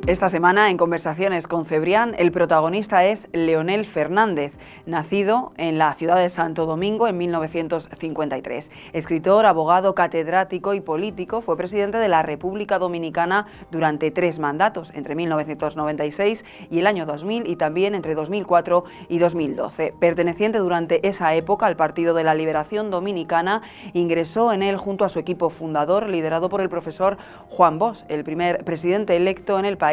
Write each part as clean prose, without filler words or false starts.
Esta semana, en Conversaciones con Cebrián, el protagonista es Leonel Fernández, nacido en la ciudad de Santo Domingo en 1953. Escritor, abogado, catedrático y político, fue presidente de la República Dominicana durante 3 mandatos, entre 1996 y el año 2000 y también entre 2004 y 2012. Perteneciente durante esa época al Partido de la Liberación Dominicana, ingresó en él junto a su equipo fundador, liderado por el profesor Juan Bosch, el primer presidente electo en el país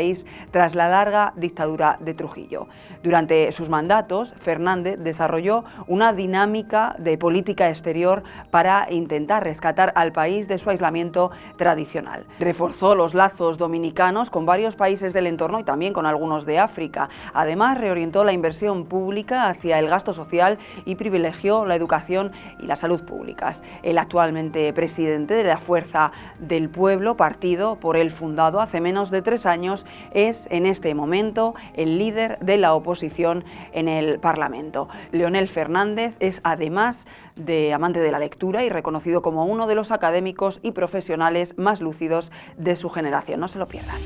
tras la larga dictadura de Trujillo. Durante sus mandatos, Fernández desarrolló una dinámica de política exterior para intentar rescatar al país de su aislamiento tradicional. Reforzó los lazos dominicanos con varios países del entorno y también con algunos de África. Además, reorientó la inversión pública hacia el gasto social y privilegió la educación y la salud públicas. El actualmente presidente de la Fuerza del Pueblo, partido por él fundado hace menos de 3 años, es en este momento el líder de la oposición en el Parlamento. Leonel Fernández es, además de amante de la lectura y reconocido como uno de los académicos y profesionales más lúcidos de su generación. No se lo pierdan.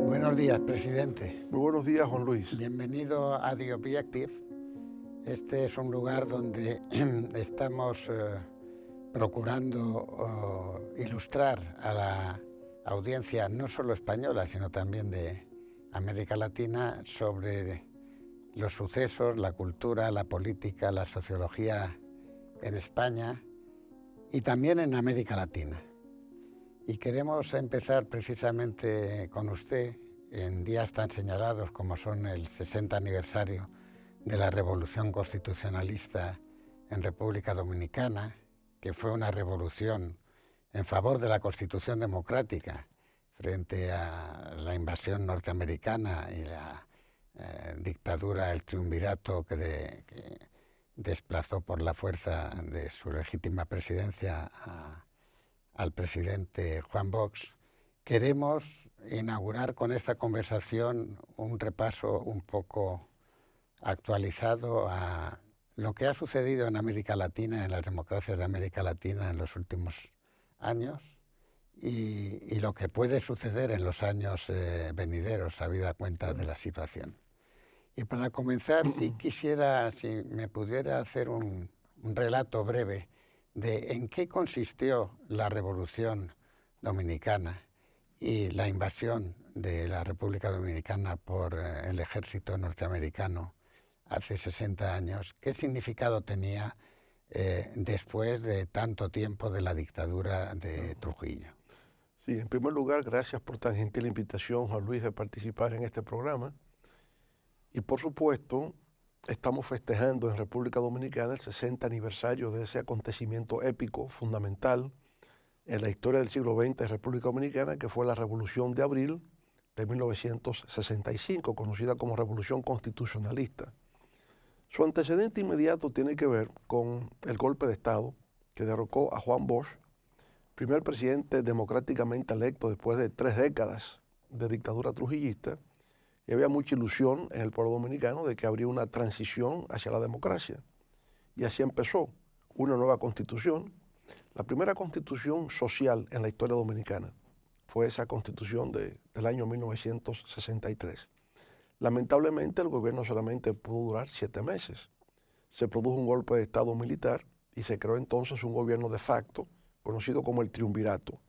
Buenos días, presidente. Muy buenos días, Juan Luis. Bienvenido a The Objective. Este es un lugar donde estamos procurando ilustrar a la audiencia, no solo española, sino también de América Latina, sobre los sucesos, la cultura, la política, la sociología en España y también en América Latina. Y queremos empezar precisamente con usted en días tan señalados como son el 60 aniversario de la Revolución Constitucionalista en República Dominicana, que fue una revolución en favor de la Constitución democrática frente a la invasión norteamericana y la dictadura, el triunvirato que desplazó por la fuerza de su legítima presidencia al presidente Juan Bosch. Queremos inaugurar con esta conversación un repaso un poco actualizado a lo que ha sucedido en América Latina, en las democracias de América Latina en los últimos años y lo que puede suceder en los años venideros, habida cuenta de la situación. Y para comenzar, si me pudiera hacer un relato breve de en qué consistió la Revolución Dominicana y la invasión de la República Dominicana por el ejército norteamericano hace 60 años, ¿qué significado tenía después de tanto tiempo de la dictadura de Trujillo? Sí, en primer lugar, gracias por tan gentil invitación, Juan Luis, de participar en este programa. Y por supuesto, estamos festejando en República Dominicana el 60 aniversario de ese acontecimiento épico, fundamental, en la historia del siglo XX de República Dominicana, que fue la Revolución de Abril de 1965, conocida como Revolución Constitucionalista. Su antecedente inmediato tiene que ver con el golpe de Estado que derrocó a Juan Bosch, primer presidente democráticamente electo después de 3 décadas de dictadura trujillista, y había mucha ilusión en el pueblo dominicano de que habría una transición hacia la democracia. Y así empezó una nueva constitución. La primera constitución social en la historia dominicana fue esa constitución del año 1963. Lamentablemente el gobierno solamente pudo durar 7 meses. Se produjo un golpe de Estado militar y se creó entonces un gobierno de facto conocido como el triunvirato.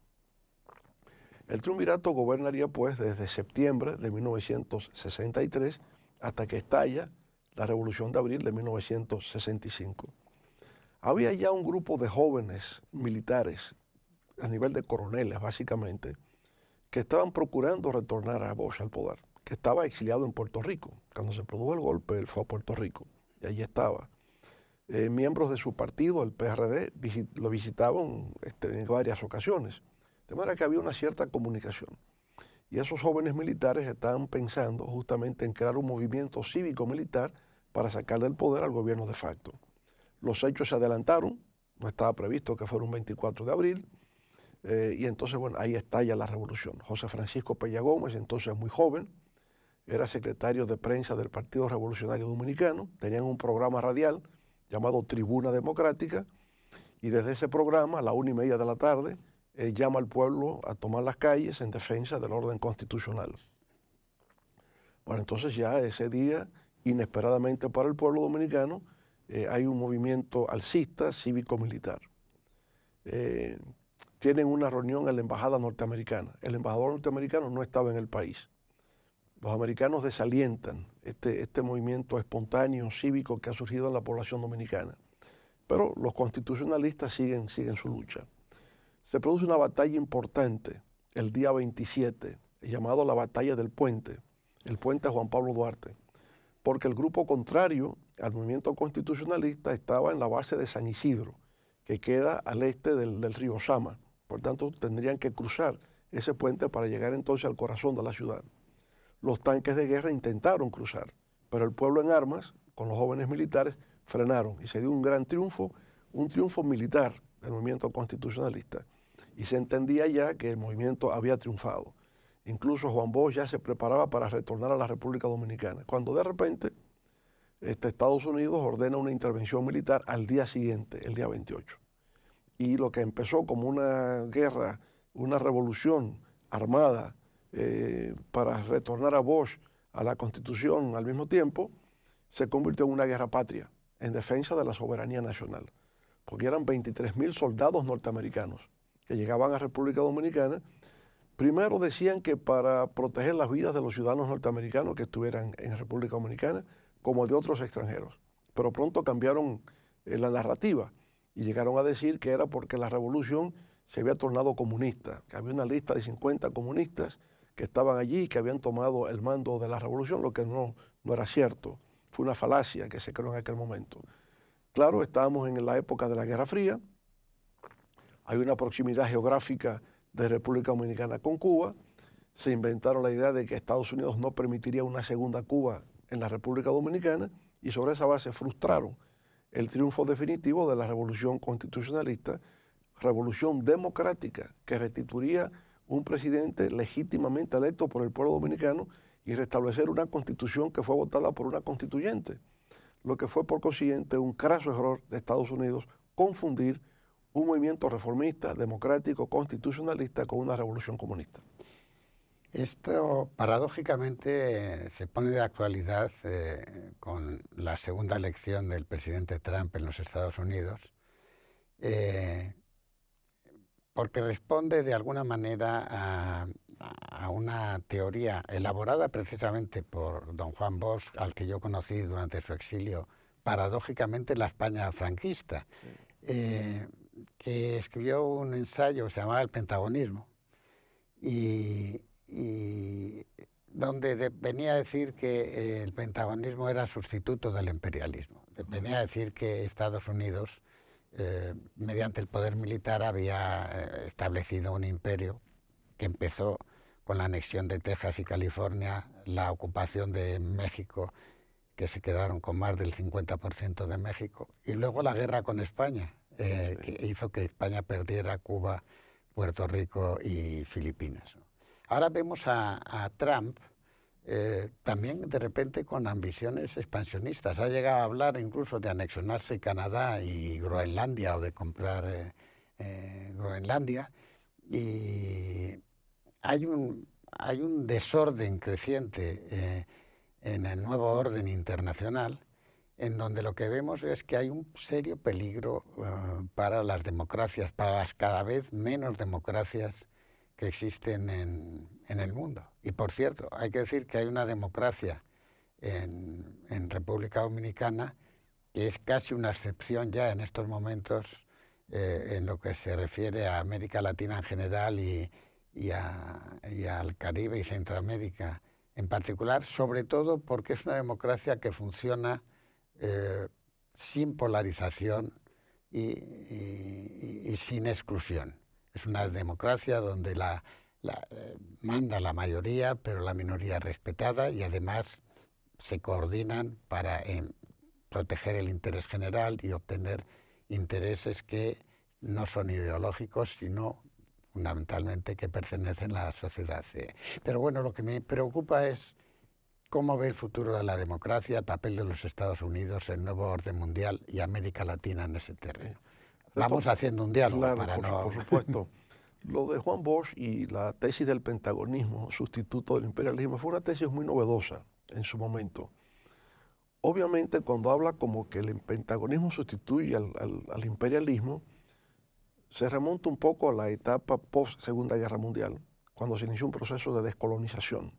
El triunvirato gobernaría pues desde septiembre de 1963 hasta que estalla la Revolución de Abril de 1965. Había ya un grupo de jóvenes militares, a nivel de coroneles básicamente, que estaban procurando retornar a Bosch al poder, que estaba exiliado en Puerto Rico. Cuando se produjo el golpe, él fue a Puerto Rico y allí estaba. Miembros de su partido, el PRD, lo visitaban en varias ocasiones. De manera que había una cierta comunicación. Y esos jóvenes militares estaban pensando justamente en crear un movimiento cívico-militar para sacar del poder al gobierno de facto. Los hechos se adelantaron, no estaba previsto que fuera un 24 de abril. Y entonces, bueno, ahí estalla la revolución. José Francisco Peña Gómez, entonces muy joven, era secretario de prensa del Partido Revolucionario Dominicano, tenían un programa radial llamado Tribuna Democrática, y desde ese programa, a la 1:30 de la tarde, llama al pueblo a tomar las calles en defensa del orden constitucional. Bueno, entonces ya ese día, inesperadamente para el pueblo dominicano, hay un movimiento alcista cívico-militar. Tienen una reunión en la embajada norteamericana. El embajador norteamericano no estaba en el país. Los americanos desalientan este movimiento espontáneo, cívico que ha surgido en la población dominicana. Pero los constitucionalistas siguen su lucha. Se produce una batalla importante el día 27, llamado la Batalla del Puente, el Puente Juan Pablo Duarte, porque el grupo contrario al movimiento constitucionalista estaba en la base de San Isidro, que queda al este del río Sama. Por tanto, tendrían que cruzar ese puente para llegar entonces al corazón de la ciudad. Los tanques de guerra intentaron cruzar, pero el pueblo en armas, con los jóvenes militares, frenaron y se dio un gran triunfo, un triunfo militar del movimiento constitucionalista. Y se entendía ya que el movimiento había triunfado. Incluso Juan Bosch ya se preparaba para retornar a la República Dominicana, cuando de repente Estados Unidos ordena una intervención militar al día siguiente, el día 28. Y lo que empezó como una guerra, una revolución armada para retornar a Bosch a la Constitución al mismo tiempo, se convirtió en una guerra patria en defensa de la soberanía nacional, porque eran 23.000 soldados norteamericanos que llegaban a República Dominicana. Primero decían que para proteger las vidas de los ciudadanos norteamericanos que estuvieran en República Dominicana, como de otros extranjeros. Pero pronto cambiaron la narrativa y llegaron a decir que era porque la revolución se había tornado comunista, que había una lista de 50 comunistas que estaban allí y que habían tomado el mando de la revolución, lo que no era cierto. Fue una falacia que se creó en aquel momento. Claro, estábamos en la época de la Guerra Fría, hay una proximidad geográfica de República Dominicana con Cuba, se inventaron la idea de que Estados Unidos no permitiría una segunda Cuba en la República Dominicana y sobre esa base frustraron el triunfo definitivo de la revolución constitucionalista, revolución democrática que restituiría un presidente legítimamente electo por el pueblo dominicano y restablecer una constitución que fue votada por una constituyente, lo que fue por consiguiente un craso error de Estados Unidos confundir un movimiento reformista, democrático, constitucionalista con una revolución comunista. Esto paradójicamente se pone de actualidad con la segunda elección del presidente Trump en los Estados Unidos, porque responde de alguna manera a una teoría elaborada precisamente por don Juan Bosch, al que yo conocí durante su exilio, paradójicamente en la España franquista, que escribió un ensayo que se llamaba El Pentagonismo, y donde venía a decir que el pentagonismo era sustituto del imperialismo. Venía a decir que Estados Unidos, mediante el poder militar, había establecido un imperio que empezó con la anexión de Texas y California, la ocupación de México, que se quedaron con más del 50% de México, y luego la guerra con España, que hizo que España perdiera Cuba, Puerto Rico y Filipinas. Ahora vemos a Trump también de repente con ambiciones expansionistas. Ha llegado a hablar incluso de anexionarse Canadá y Groenlandia o de comprar Groenlandia. Y hay un desorden creciente en el nuevo orden internacional, en donde lo que vemos es que hay un serio peligro para las democracias, para las cada vez menos democracias que existen en el mundo. Y por cierto, hay que decir que hay una democracia en República Dominicana que es casi una excepción ya en estos momentos en lo que se refiere a América Latina en general y al Caribe y Centroamérica en particular, sobre todo porque es una democracia que funciona sin polarización y sin exclusión. Es una democracia donde manda la mayoría, pero la minoría es respetada y además se coordinan para proteger el interés general y obtener intereses que no son ideológicos, sino fundamentalmente que pertenecen a la sociedad. Pero bueno, lo que me preocupa es cómo ve el futuro de la democracia, el papel de los Estados Unidos, el nuevo orden mundial y América Latina en ese terreno. Vamos haciendo un diálogo claro, para no... Por supuesto. Lo de Juan Bosch y la tesis del pentagonismo, sustituto del imperialismo, fue una tesis muy novedosa en su momento. Obviamente, cuando habla como que el pentagonismo sustituye al imperialismo, se remonta un poco a la etapa post-Segunda Guerra Mundial, cuando se inició un proceso de descolonización,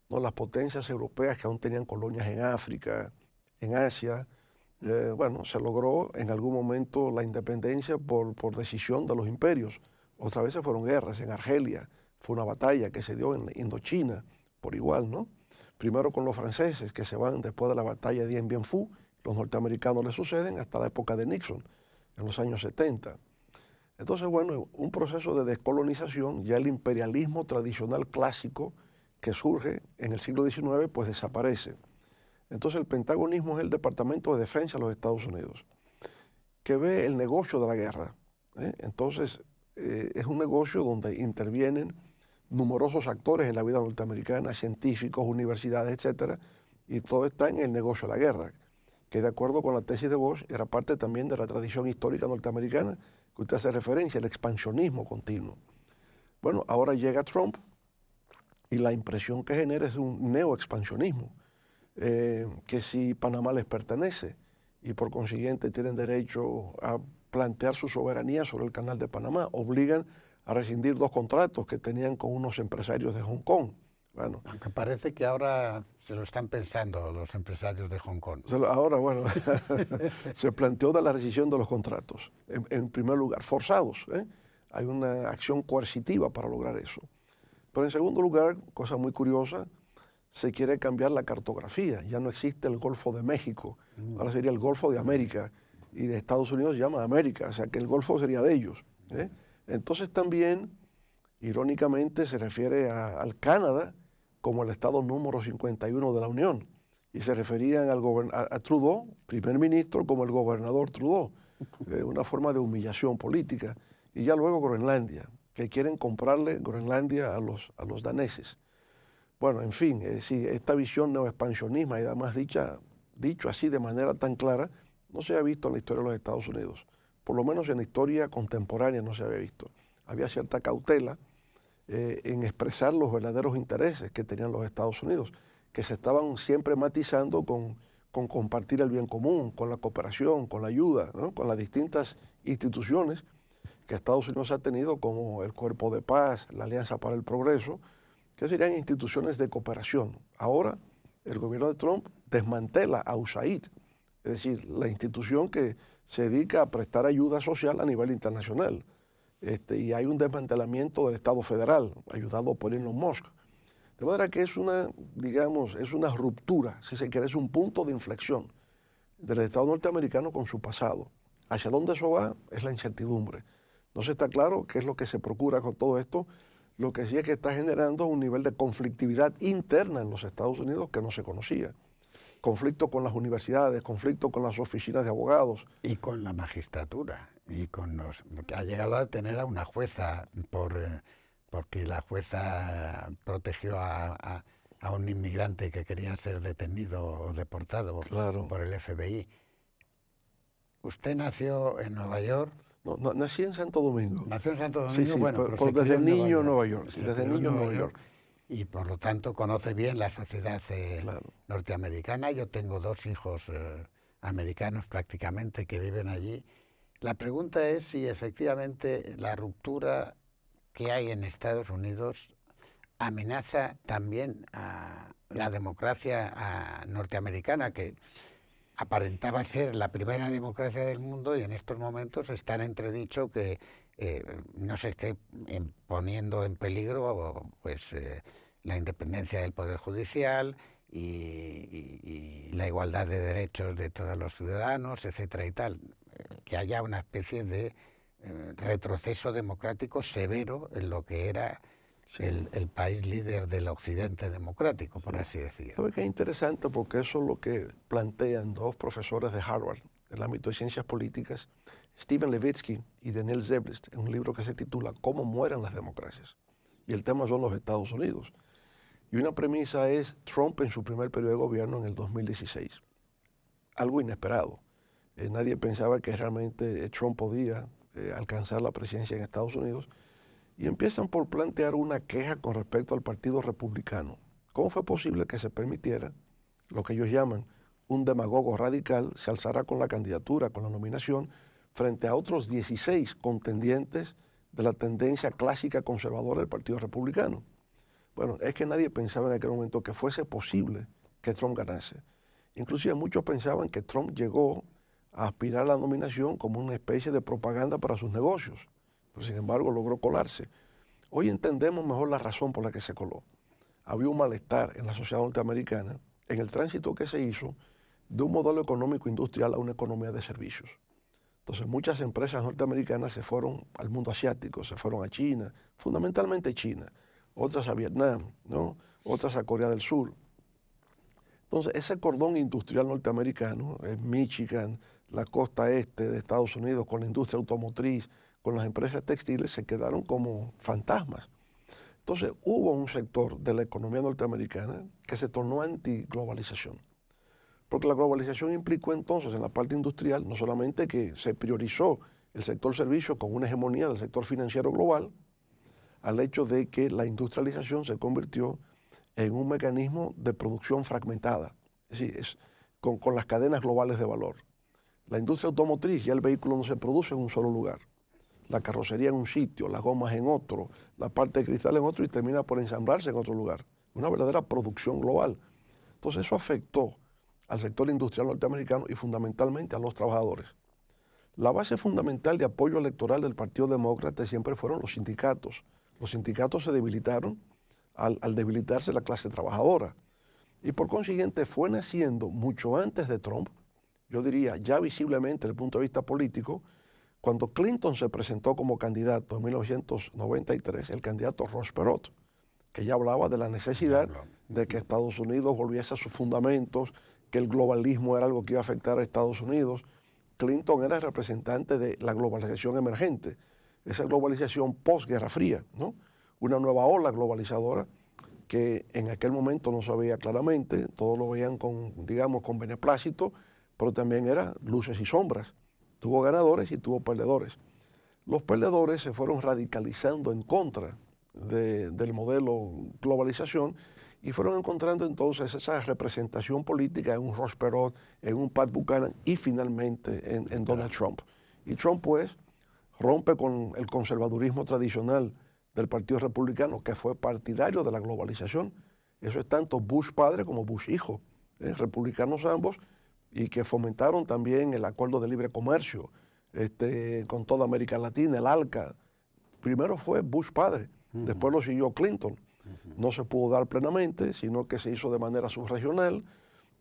¿no? Las potencias europeas que aún tenían colonias en África, en Asia, bueno, se logró en algún momento la independencia por decisión de los imperios. Otras veces fueron guerras en Argelia, fue una batalla que se dio en Indochina, por igual, ¿no? Primero con los franceses, que se van después de la batalla de Dien Bien Phu, los norteamericanos le suceden hasta la época de Nixon, en los años 70. Entonces, bueno, un proceso de descolonización, ya el imperialismo tradicional clásico que surge en el siglo XIX, pues desaparece. Entonces el pentagonismo es el Departamento de Defensa de los Estados Unidos, que ve el negocio de la guerra. Entonces es un negocio donde intervienen numerosos actores en la vida norteamericana, científicos, universidades, etcétera, y todo está en el negocio de la guerra, que de acuerdo con la tesis de Bosch era parte también de la tradición histórica norteamericana, que usted hace referencia, el expansionismo continuo. Bueno, ahora llega Trump y la impresión que genera es un neoexpansionismo, que si Panamá les pertenece y por consiguiente tienen derecho a plantear su soberanía sobre el canal de Panamá, obligan a rescindir 2 contratos que tenían con unos empresarios de Hong Kong. Bueno, aunque parece que ahora se lo están pensando los empresarios de Hong Kong. Ahora, bueno, se planteó la rescisión de los contratos, en primer lugar, forzados. Hay una acción coercitiva para lograr eso. Pero en segundo lugar, cosa muy curiosa, se quiere cambiar la cartografía. Ya no existe el Golfo de México, ahora sería el Golfo de América, y de Estados Unidos se llama América, o sea que el Golfo sería de ellos. Entonces también, irónicamente, se refiere al Canadá como el estado número 51 de la Unión, y se referían a Trudeau, primer ministro, como el gobernador Trudeau, una forma de humillación política, y ya luego Groenlandia, que quieren comprarle Groenlandia a los daneses. Bueno, en fin, sí, esta visión neoexpansionista y además dicho así de manera tan clara, no se ha visto en la historia de los Estados Unidos. Por lo menos en la historia contemporánea no se había visto. Había cierta cautela en expresar los verdaderos intereses que tenían los Estados Unidos, que se estaban siempre matizando con compartir el bien común, con la cooperación, con la ayuda, ¿no? Con las distintas instituciones que Estados Unidos ha tenido, como el Cuerpo de Paz, la Alianza para el Progreso, que serían instituciones de cooperación. Ahora, el gobierno de Trump desmantela a USAID, es decir, la institución que se dedica a prestar ayuda social a nivel internacional. Y hay un desmantelamiento del Estado federal, ayudado por Elon Musk. De manera que es una, digamos, es una ruptura, si se quiere, es un punto de inflexión del Estado norteamericano con su pasado. Hacia dónde eso va es la incertidumbre. No se está claro qué es lo que se procura con todo esto. Lo que sí es que está generando un nivel de conflictividad interna en los Estados Unidos que no se conocía. Conflicto con las universidades, conflicto con las oficinas de abogados. Y con la magistratura, y con que ha llegado a tener a una jueza porque la jueza protegió a un inmigrante que quería ser detenido o deportado por el FBI. ¿Usted nació en Nueva York? No, nací en Santo Domingo. ¿Nació en Santo Domingo? Sí, bueno, pero desde niño en Nueva York. Desde niño en Nueva York. Y por lo tanto conoce bien la sociedad norteamericana. Yo tengo 2 hijos americanos prácticamente que viven allí. La pregunta es si efectivamente la ruptura que hay en Estados Unidos amenaza también a la democracia norteamericana, que aparentaba ser la primera democracia del mundo, y en estos momentos está en entredicho que no se esté poniendo en peligro pues la independencia del Poder Judicial y la igualdad de derechos de todos los ciudadanos, etcétera y tal. Que haya una especie de retroceso democrático severo en lo que era el país líder del occidente democrático, por así decirlo. ¿Sabe qué es interesante? Porque eso es lo que plantean 2 profesores de Harvard, en el ámbito de ciencias políticas, Steven Levitsky y Daniel Zebest, en un libro que se titula ¿Cómo mueren las democracias? Y el tema son los Estados Unidos. Y una premisa es Trump en su primer periodo de gobierno en el 2016. Algo inesperado. Nadie pensaba que realmente Trump podía alcanzar la presidencia en Estados Unidos. Y empiezan por plantear una queja con respecto al Partido Republicano. ¿Cómo fue posible que se permitiera lo que ellos llaman un demagogo radical se alzara con la candidatura, con la nominación, frente a otros 16 contendientes de la tendencia clásica conservadora del Partido Republicano? Bueno, es que nadie pensaba en aquel momento que fuese posible que Trump ganase. Inclusive muchos pensaban que Trump llegó a aspirar a la nominación como una especie de propaganda para sus negocios, pero sin embargo logró colarse. Hoy entendemos mejor la razón por la que se coló. Había un malestar en la sociedad norteamericana en el tránsito que se hizo de un modelo económico industrial a una economía de servicios. Entonces muchas empresas norteamericanas se fueron al mundo asiático, se fueron a China, fundamentalmente China, otras a Vietnam, ¿no? Otras a Corea del Sur. Entonces ese cordón industrial norteamericano, en Michigan, la costa este de Estados Unidos, con la industria automotriz, con las empresas textiles, se quedaron como fantasmas. Entonces hubo un sector de la economía norteamericana que se tornó anti-globalización. Porque la globalización implicó entonces en la parte industrial no solamente que se priorizó el sector servicios con una hegemonía del sector financiero global, al hecho de que la industrialización se convirtió en un mecanismo de producción fragmentada, es decir, con las cadenas globales de valor. La industria automotriz, ya el vehículo no se produce en un solo lugar. La carrocería en un sitio, las gomas en otro, la parte de cristal en otro y termina por ensamblarse en otro lugar. Una verdadera producción global. Entonces eso afectó al sector industrial norteamericano y fundamentalmente a los trabajadores. La base fundamental de apoyo electoral del Partido Demócrata siempre fueron los sindicatos. Los sindicatos se debilitaron al debilitarse la clase trabajadora. Y por consiguiente fue naciendo mucho antes de Trump, yo diría ya visiblemente desde el punto de vista político, cuando Clinton se presentó como candidato en 1993, el candidato Ross Perot, que ya hablaba de la necesidad de que Estados Unidos volviese a sus fundamentos, que el globalismo era algo que iba a afectar a Estados Unidos. Clinton era el representante de la globalización emergente, esa globalización post-Guerra Fría, ¿no? Una nueva ola globalizadora que en aquel momento no se veía claramente, todos lo veían con, digamos, con beneplácito, pero también era luces y sombras. Tuvo ganadores y tuvo perdedores. Los perdedores se fueron radicalizando en contra del modelo globalización y fueron encontrando entonces esa representación política en un Ross Perot, en un Pat Buchanan y finalmente en Donald Trump. Y Trump pues rompe con el conservadurismo tradicional del Partido Republicano, que fue partidario de la globalización. Eso es tanto Bush padre como Bush hijo, republicanos ambos, y que fomentaron también el acuerdo de libre comercio con toda América Latina, el ALCA. Primero fue Bush padre, después lo siguió Clinton. No se pudo dar plenamente, sino que se hizo de manera subregional.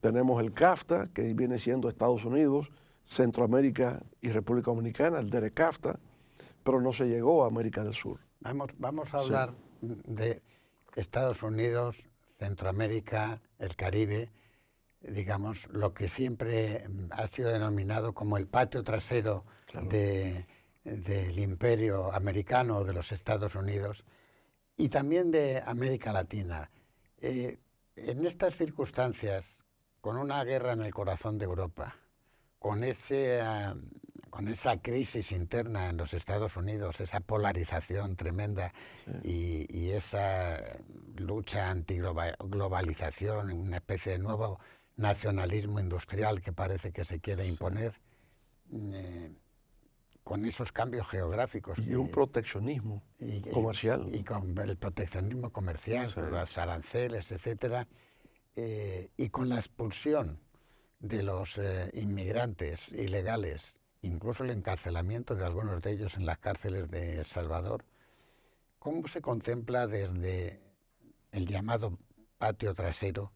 Tenemos el CAFTA, que viene siendo Estados Unidos, Centroamérica y República Dominicana, el DERECAFTA, pero no se llegó a América del Sur. Vamos a hablar de Estados Unidos, Centroamérica, el Caribe, digamos, lo que siempre ha sido denominado como el patio trasero del imperio americano, de los Estados Unidos, y también de América Latina. En estas circunstancias, con una guerra en el corazón de Europa, con esa crisis interna en los Estados Unidos, esa polarización tremenda y esa lucha antiglobalización, una especie de nuevo nacionalismo industrial que parece que se quiere imponer, con esos cambios geográficos. Y un proteccionismo comercial. Y con el proteccionismo comercial, con los aranceles, etcétera, y con la expulsión de los inmigrantes ilegales, incluso el encarcelamiento de algunos de ellos en las cárceles de El Salvador. ¿Cómo se contempla desde el llamado patio trasero,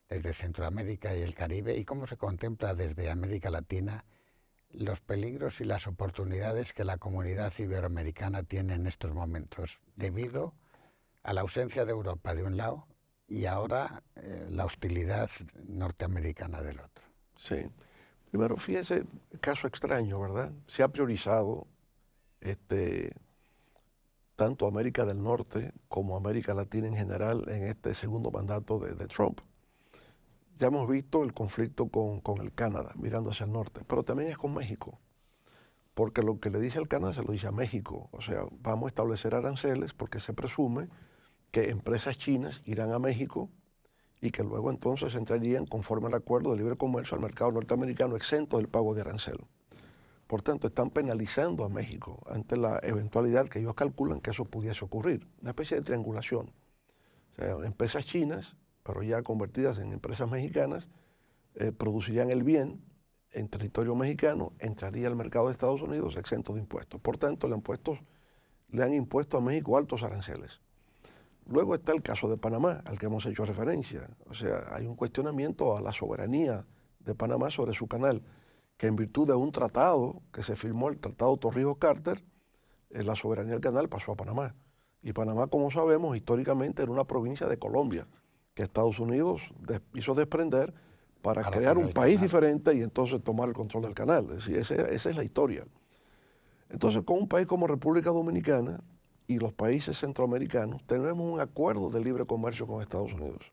desde Centroamérica y el Caribe, y cómo se contempla desde América Latina los peligros y las oportunidades que la comunidad iberoamericana tiene en estos momentos, debido a la ausencia de Europa de un lado y ahora la hostilidad norteamericana del otro? Sí, Primero, fíjese, caso extraño, ¿verdad? Se ha priorizado tanto América del Norte como América Latina en general en este segundo mandato de Trump. Ya hemos visto el conflicto con el Canadá, mirando hacia el norte, pero también es con México, porque lo que le dice al Canadá se lo dice a México. O sea, vamos a establecer aranceles porque se presume que empresas chinas irán a México y que luego entonces entrarían, conforme al acuerdo de libre comercio, al mercado norteamericano exento del pago de arancel. Por tanto, están penalizando a México ante la eventualidad que ellos calculan que eso pudiese ocurrir, una especie de triangulación. O sea, empresas chinas, pero ya convertidas en empresas mexicanas, producirían el bien en territorio mexicano, entraría al mercado de Estados Unidos exento de impuestos. Por tanto, le han impuesto a México altos aranceles. Luego está el caso de Panamá, al que hemos hecho referencia. O sea, hay un cuestionamiento a la soberanía de Panamá sobre su canal, que en virtud de un tratado que se firmó, el Tratado Torrijos-Carter, la soberanía del canal pasó a Panamá. Y Panamá, como sabemos, históricamente era una provincia de Colombia, que Estados Unidos hizo desprender para crear un país diferente y entonces tomar el control del canal. Es decir, esa es la historia. Entonces, con un país como República Dominicana y los países centroamericanos, tenemos un acuerdo de libre comercio con Estados Unidos.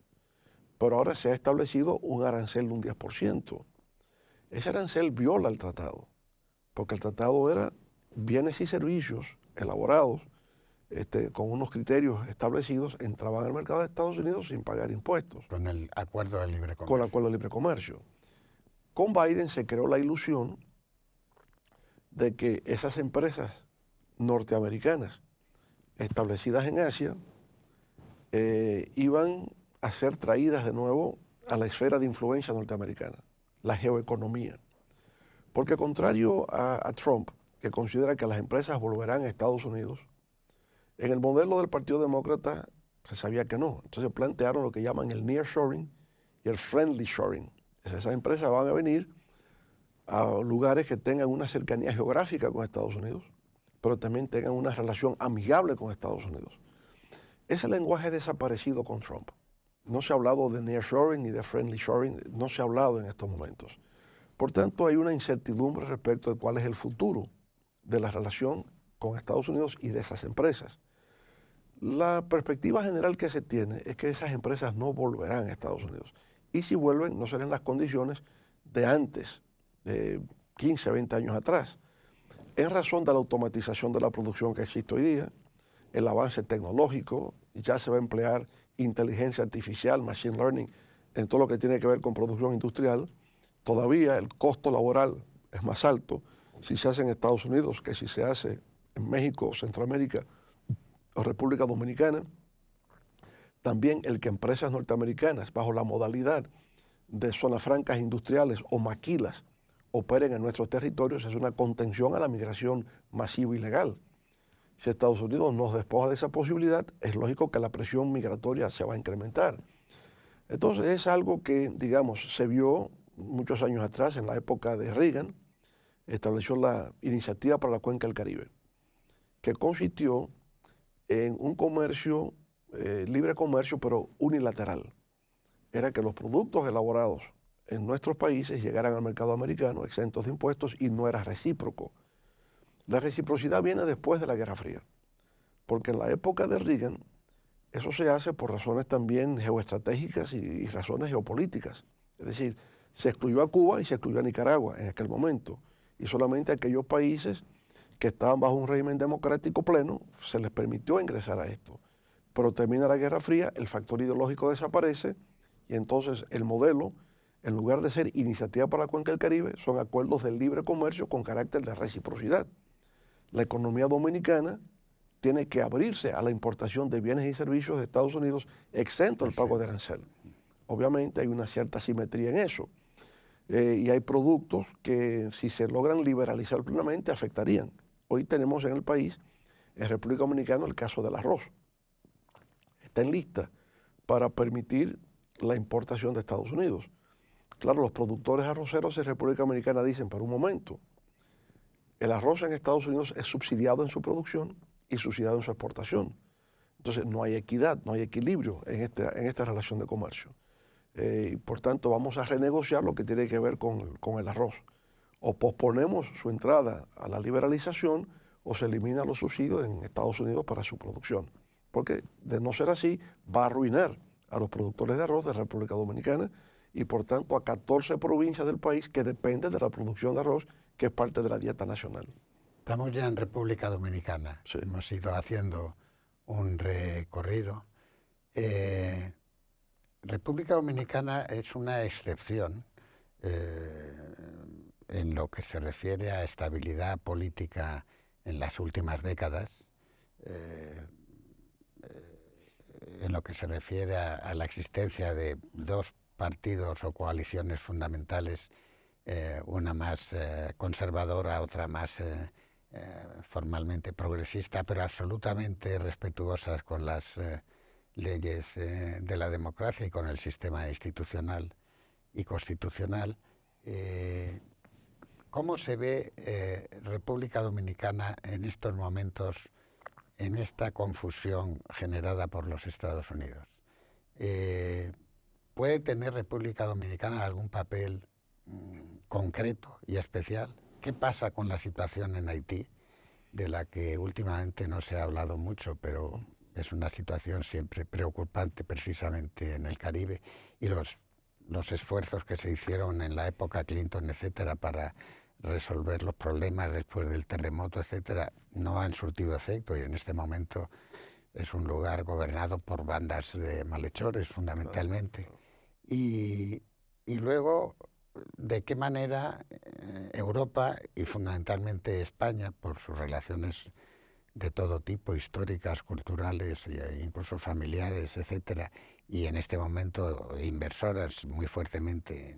Pero ahora se ha establecido un arancel de un 10%. Ese arancel viola el tratado, porque el tratado era bienes y servicios elaborados con unos criterios establecidos, entraban al mercado de Estados Unidos sin pagar impuestos. Con el acuerdo de libre comercio. Con el acuerdo de libre comercio. Con Biden se creó la ilusión de que esas empresas norteamericanas establecidas en Asia iban a ser traídas de nuevo a la esfera de influencia norteamericana, la geoeconomía. Porque contrario a Trump, que considera que las empresas volverán a Estados Unidos, en el modelo del Partido Demócrata se sabía que no. Entonces plantearon lo que llaman el nearshoring y el friendly shoring. Esas empresas van a venir a lugares que tengan una cercanía geográfica con Estados Unidos, pero también tengan una relación amigable con Estados Unidos. Ese lenguaje ha desaparecido con Trump. No se ha hablado de nearshoring ni de friendly shoring, no se ha hablado en estos momentos. Por tanto, hay una incertidumbre respecto de cuál es el futuro de la relación con Estados Unidos y de esas empresas. La perspectiva general que se tiene es que esas empresas no volverán a Estados Unidos. Y si vuelven, no serán las condiciones de antes, de 15, 20 años atrás. En razón de la automatización de la producción que existe hoy día, el avance tecnológico, ya se va a emplear inteligencia artificial, machine learning, en todo lo que tiene que ver con producción industrial. Todavía el costo laboral es más alto si se hace en Estados Unidos que si se hace en México, Centroamérica o República Dominicana. También el que empresas norteamericanas, bajo la modalidad de zonas francas industriales o maquilas, operen en nuestros territorios, es una contención a la migración masiva y ilegal. Si Estados Unidos nos despoja de esa posibilidad, es lógico que la presión migratoria se va a incrementar. Entonces es algo que, digamos, se vio muchos años atrás, en la época de Reagan, estableció la Iniciativa para la Cuenca del Caribe, que consistió en un comercio, libre comercio, pero unilateral. Era que los productos elaborados en nuestros países llegaran al mercado americano exentos de impuestos y no era recíproco. La reciprocidad viene después de la Guerra Fría, porque en la época de Reagan eso se hace por razones también geoestratégicas y razones geopolíticas. Es decir, se excluyó a Cuba y se excluyó a Nicaragua en aquel momento, y solamente aquellos países que estaban bajo un régimen democrático pleno se les permitió ingresar a esto. Pero termina la Guerra Fría, el factor ideológico desaparece y entonces el modelo, en lugar de ser Iniciativa para la Cuenca del Caribe, son acuerdos de libre comercio con carácter de reciprocidad. La economía dominicana tiene que abrirse a la importación de bienes y servicios de Estados Unidos exento del pago de arancel. Obviamente hay una cierta simetría en eso. Y hay productos que si se logran liberalizar plenamente afectarían. Hoy tenemos en el país, en República Dominicana, el caso del arroz. Está en lista para permitir la importación de Estados Unidos. Claro, los productores arroceros en República Dominicana dicen, por un momento, el arroz en Estados Unidos es subsidiado en su producción y subsidiado en su exportación. Entonces no hay equidad, no hay equilibrio en esta relación de comercio. y por tanto vamos a renegociar lo que tiene que ver con el arroz. O posponemos su entrada a la liberalización o se eliminan los subsidios en Estados Unidos para su producción. Porque de no ser así, va a arruinar a los productores de arroz de República Dominicana y por tanto a 14 provincias del país que dependen de la producción de arroz, que es parte de la dieta nacional. Estamos ya en República Dominicana. Sí. Hemos ido haciendo un recorrido. República Dominicana es una excepción en lo que se refiere a estabilidad política en las últimas décadas, en lo que se refiere a la existencia de dos partidos o coaliciones fundamentales, una más conservadora, otra más formalmente progresista, pero absolutamente respetuosas con las leyes de la democracia y con el sistema institucional y constitucional. ¿Cómo se ve República Dominicana en estos momentos, en esta confusión generada por los Estados Unidos? ¿Puede tener República Dominicana algún papel concreto y especial? ¿Qué pasa con la situación en Haití, de la que últimamente no se ha hablado mucho, pero es una situación siempre preocupante precisamente en el Caribe, y los esfuerzos que se hicieron en la época Clinton, etcétera, para resolver los problemas después del terremoto, etcétera, no han surtido efecto, y en este momento es un lugar gobernado por bandas de malhechores fundamentalmente? Y luego, ¿de qué manera Europa y fundamentalmente España, por sus relaciones de todo tipo, históricas, culturales e incluso familiares, etcétera, y en este momento inversoras muy fuertemente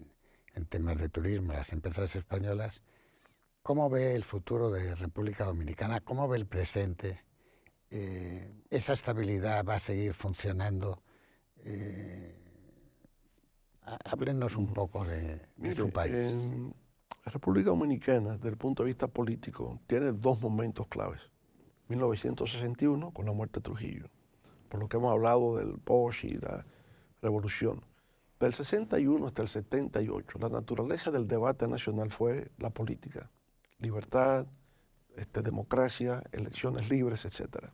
en temas de turismo, las empresas españolas, cómo ve el futuro de República Dominicana? ¿Cómo ve el presente? ¿Esa estabilidad va a seguir funcionando? Háblenos un poco de su país. En República Dominicana, desde el punto de vista político, tiene dos momentos claves. 1961, con la muerte de Trujillo, por lo que hemos hablado del Bosch y la revolución. Del 61 hasta el 78, la naturaleza del debate nacional fue la política, libertad, democracia, elecciones libres, etc.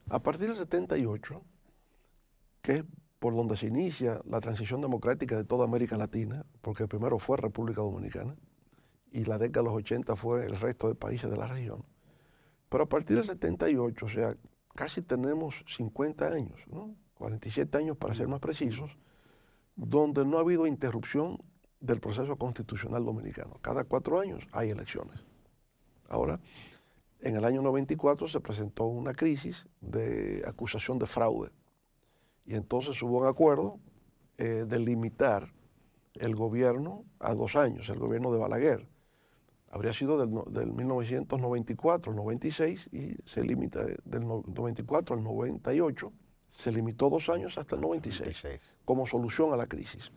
A partir del 78, que es por donde se inicia la transición democrática de toda América Latina, porque primero fue República Dominicana y la década de los 80 fue el resto de países de la región. Pero a partir del 78, o sea, casi tenemos 50 años, ¿no? 47 años para ser más precisos, donde no ha habido interrupción del proceso constitucional dominicano. Cada 4 años hay elecciones. Ahora, en el año 94 se presentó una crisis de acusación de fraude y entonces hubo un acuerdo de limitar el gobierno a 2 años, el gobierno de Balaguer. Habría sido del 1994 al 96 y se limita del 94 al 98, se limitó 2 años hasta el 96 como solución a la crisis.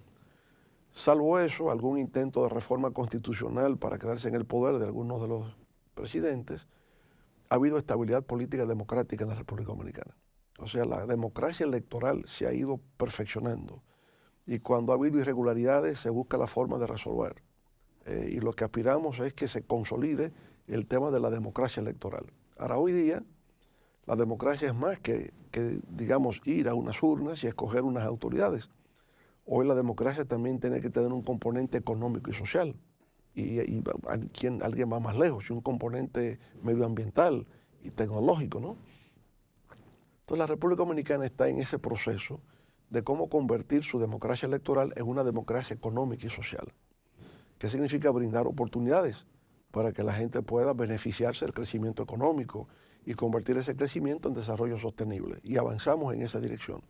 Salvo eso, algún intento de reforma constitucional para quedarse en el poder de algunos de los presidentes, ha habido estabilidad política democrática en la República Dominicana. O sea, la democracia electoral se ha ido perfeccionando y cuando ha habido irregularidades se busca la forma de resolver. Y lo que aspiramos es que se consolide el tema de la democracia electoral. Ahora, hoy día, la democracia es más que, digamos, ir a unas urnas y escoger unas autoridades. Hoy la democracia también tiene que tener un componente económico y social. Y alguien va más lejos, y un componente medioambiental y tecnológico, ¿no? Entonces, la República Dominicana está en ese proceso de cómo convertir su democracia electoral en una democracia económica y social. ¿Qué significa brindar oportunidades para que la gente pueda beneficiarse del crecimiento económico y convertir ese crecimiento en desarrollo sostenible? Y avanzamos en esa dirección.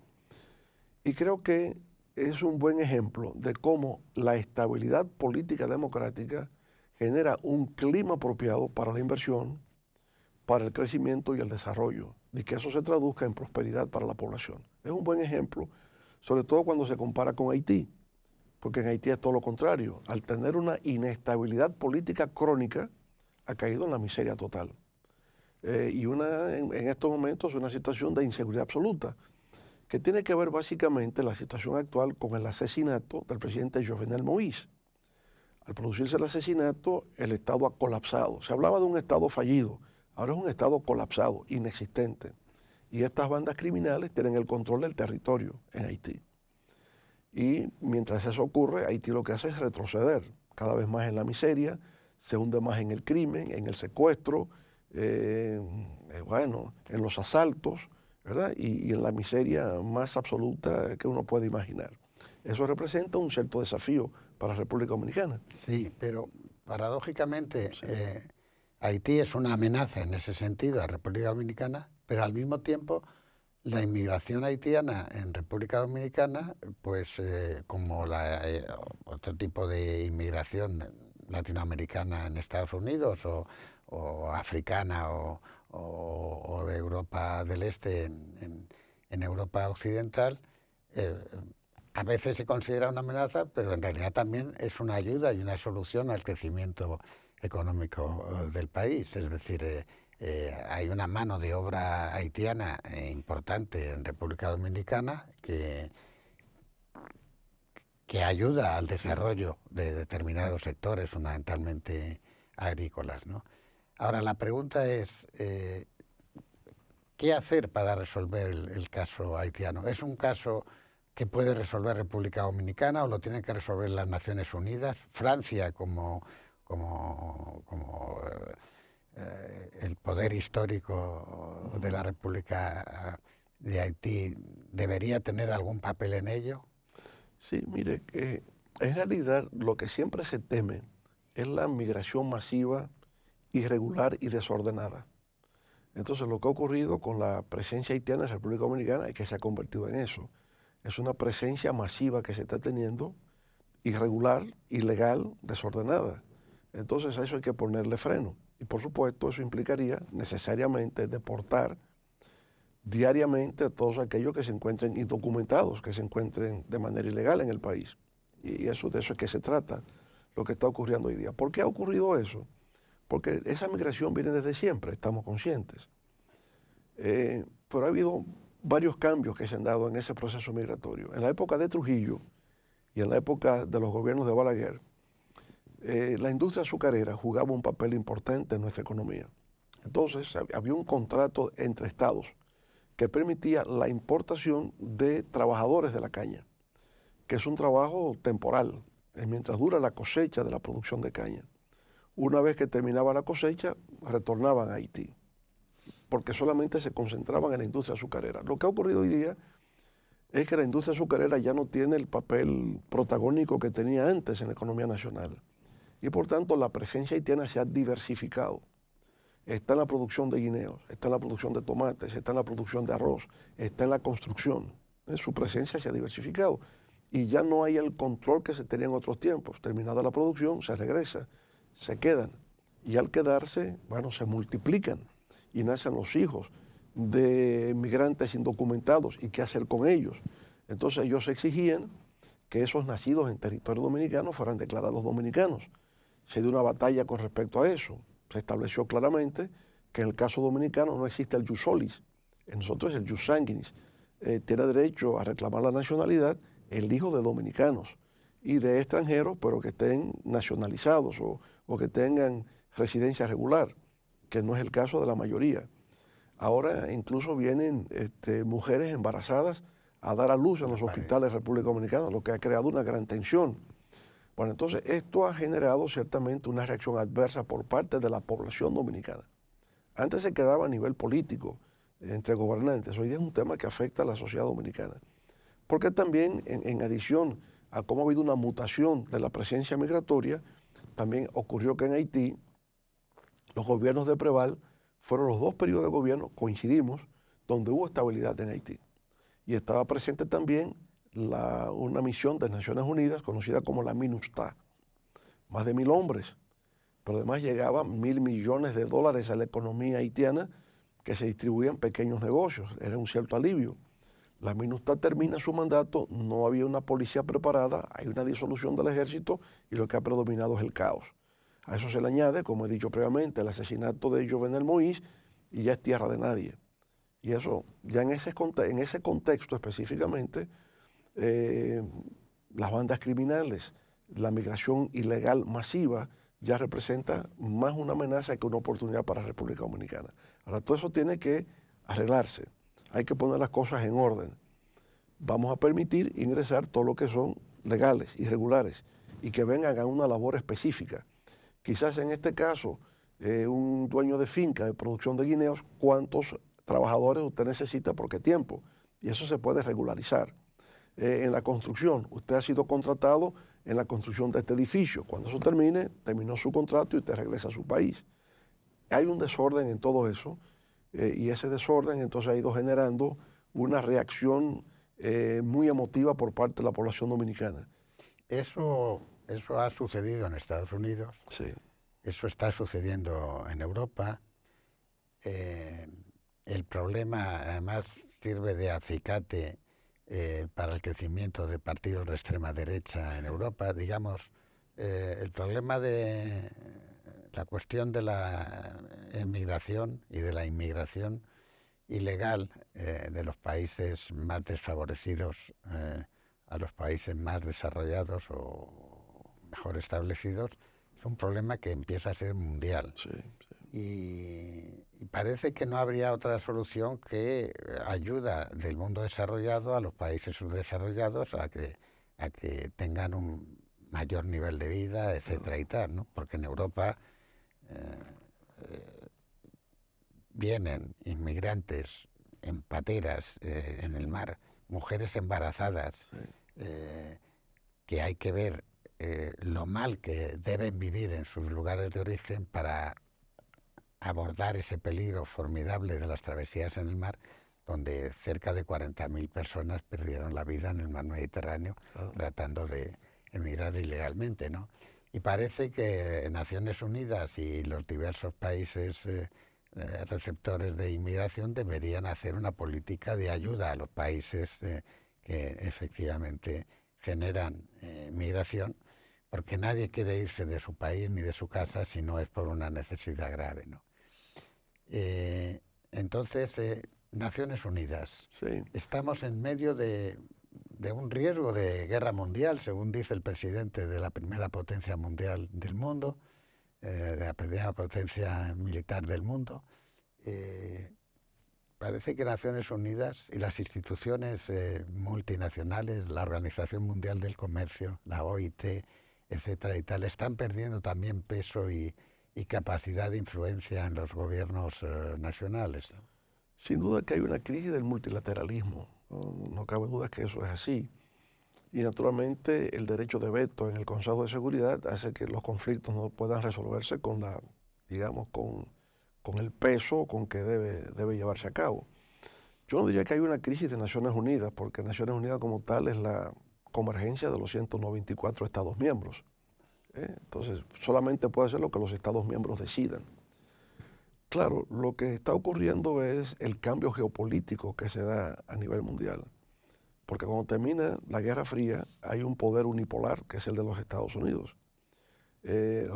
Y creo que es un buen ejemplo de cómo la estabilidad política democrática genera un clima apropiado para la inversión, para el crecimiento y el desarrollo, y que eso se traduzca en prosperidad para la población. Es un buen ejemplo, sobre todo cuando se compara con Haití, porque en Haití es todo lo contrario. Al tener una inestabilidad política crónica, ha caído en la miseria total. Y en estos momentos es una situación de inseguridad absoluta. que tiene que ver básicamente la situación actual con el asesinato del presidente Jovenel Moïse. Al producirse el asesinato, el Estado ha colapsado. Se hablaba de un Estado fallido, ahora es un Estado colapsado, inexistente. Y estas bandas criminales tienen el control del territorio en Haití. Y mientras eso ocurre, Haití lo que hace es retroceder cada vez más en la miseria, se hunde más en el crimen, en el secuestro, bueno, en los asaltos, ¿verdad? Y en la miseria más absoluta que uno puede imaginar. Eso representa un cierto desafío para la República Dominicana. Sí, pero paradójicamente Haití es una amenaza en ese sentido a República Dominicana, pero al mismo tiempo la inmigración haitiana en República Dominicana, pues como otro tipo de inmigración latinoamericana en Estados Unidos o africana o de Europa del Este en Europa Occidental, a veces se considera una amenaza, pero en realidad también es una ayuda y una solución al crecimiento económico del país. Es decir, hay una mano de obra haitiana importante en República Dominicana que ayuda al desarrollo de determinados sectores, fundamentalmente agrícolas, ¿no? Ahora, la pregunta es, ¿qué hacer para resolver el caso haitiano? ¿Es un caso que puede resolver República Dominicana o lo tienen que resolver las Naciones Unidas? Francia, como el poder histórico de la República de Haití, ¿debería tener algún papel en ello? Sí, mire, en realidad lo que siempre se teme es la migración masiva, irregular y desordenada. Entonces lo que ha ocurrido con la presencia haitiana en la República Dominicana es que se ha convertido en eso. Es una presencia masiva que se está teniendo, irregular, ilegal, desordenada. Entonces a eso hay que ponerle freno. Y por supuesto eso implicaría necesariamente deportar diariamente a todos aquellos que se encuentren indocumentados, que se encuentren de manera ilegal en el país. Y de eso es que se trata, lo que está ocurriendo hoy día. ¿Por qué ha ocurrido eso? Porque esa migración viene desde siempre, estamos conscientes. Pero ha habido varios cambios que se han dado en ese proceso migratorio. En la época de Trujillo y en la época de los gobiernos de Balaguer, la industria azucarera jugaba un papel importante en nuestra economía. Entonces había un contrato entre estados que permitía la importación de trabajadores de la caña, que es un trabajo temporal, mientras dura la cosecha de la producción de caña. Una vez que terminaba la cosecha, retornaban a Haití, porque solamente se concentraban en la industria azucarera. Lo que ha ocurrido hoy día es que la industria azucarera ya no tiene el papel protagónico que tenía antes en la economía nacional. Y por tanto la presencia haitiana se ha diversificado. Está en la producción de guineos, está en la producción de tomates, está en la producción de arroz, está en la construcción. Su presencia se ha diversificado y ya no hay el control que se tenía en otros tiempos. Terminada la producción, se regresa, se quedan y al quedarse, bueno, se multiplican y nacen los hijos de migrantes indocumentados y qué hacer con ellos. Entonces ellos exigían que esos nacidos en territorio dominicano fueran declarados dominicanos. Se dio una batalla con respecto a eso. Se estableció claramente que en el caso dominicano no existe el jus solis, en nosotros es el jus sanguinis. Tiene derecho a reclamar la nacionalidad el hijo de dominicanos y de extranjeros, pero que estén nacionalizados o que tengan residencia regular, que no es el caso de la mayoría. Ahora incluso vienen mujeres embarazadas a dar a luz en los hospitales de República Dominicana, lo que ha creado una gran tensión. Bueno, entonces esto ha generado ciertamente una reacción adversa por parte de la población dominicana. Antes se quedaba a nivel político, entre gobernantes. Hoy día es un tema que afecta a la sociedad dominicana. Porque también, en adición a cómo ha habido una mutación de la presencia migratoria, también ocurrió que en Haití los gobiernos de Preval fueron los dos periodos de gobierno, coincidimos, donde hubo estabilidad en Haití. Y estaba presente también una misión de Naciones Unidas conocida como la MINUSTAH, más de 1.000 hombres, pero además llegaban $1.000 millones a la economía haitiana que se distribuían en pequeños negocios, era un cierto alivio. La MINUSTAH termina su mandato, no había una policía preparada, hay una disolución del ejército y lo que ha predominado es el caos. A eso se le añade, como he dicho previamente, el asesinato de Jovenel Moïse y ya es tierra de nadie. Y eso, ya en ese contexto específicamente, las bandas criminales, la migración ilegal masiva, ya representa más una amenaza que una oportunidad para la República Dominicana. Ahora, todo eso tiene que arreglarse. Hay que poner las cosas en orden. Vamos a permitir ingresar todo lo que son legales, irregulares, y que vengan a una labor específica. Quizás en este caso, un dueño de finca de producción de guineos, ¿cuántos trabajadores usted necesita por qué tiempo? Y eso se puede regularizar. En la construcción, usted ha sido contratado en la construcción de este edificio. Cuando eso termine, terminó su contrato y usted regresa a su país. Hay un desorden en todo eso y ese desorden entonces ha ido generando una reacción muy emotiva por parte de la población dominicana. Eso ha sucedido en Estados Unidos, Sí. eso está sucediendo en Europa. El problema además sirve de acicate para el crecimiento de partidos de extrema derecha en Europa. Digamos, el problema de la cuestión de la emigración y de la inmigración ilegal de los países más desfavorecidos a los países más desarrollados o mejor establecidos es un problema que empieza a ser mundial. Sí, sí. Y parece que no habría otra solución que ayuda del mundo desarrollado a los países subdesarrollados a que tengan un mayor nivel de vida, etcétera y tal, ¿no? Porque en Europa vienen inmigrantes en pateras en el mar, mujeres embarazadas, Sí. que hay que ver lo mal que deben vivir en sus lugares de origen para abordar ese peligro formidable de las travesías en el mar, donde cerca de 40.000 personas perdieron la vida en el mar Mediterráneo tratando de emigrar ilegalmente, ¿no? Y parece que Naciones Unidas y los diversos países receptores de inmigración deberían hacer una política de ayuda a los países que efectivamente generan migración, porque nadie quiere irse de su país ni de su casa si no es por una necesidad grave, ¿no? Entonces, Naciones Unidas, Sí. estamos en medio de un riesgo de guerra mundial, según dice el presidente de la primera potencia mundial del mundo, de la primera potencia militar del mundo. Parece que Naciones Unidas y las instituciones multinacionales, la Organización Mundial del Comercio, la OIT, etcétera y tal, están perdiendo también peso y capacidad de influencia en los gobiernos nacionales. Sin duda que hay una crisis del multilateralismo, no cabe duda que eso es así. Y naturalmente el derecho de veto en el Consejo de Seguridad hace que los conflictos no puedan resolverse con el peso con que debe llevarse a cabo. Yo no diría que hay una crisis de Naciones Unidas, porque Naciones Unidas como tal es la convergencia de los 194 Estados miembros. Entonces, solamente puede hacer lo que los Estados miembros decidan. Claro, lo que está ocurriendo es el cambio geopolítico que se da a nivel mundial. Porque cuando termina la Guerra Fría, hay un poder unipolar, que es el de los Estados Unidos.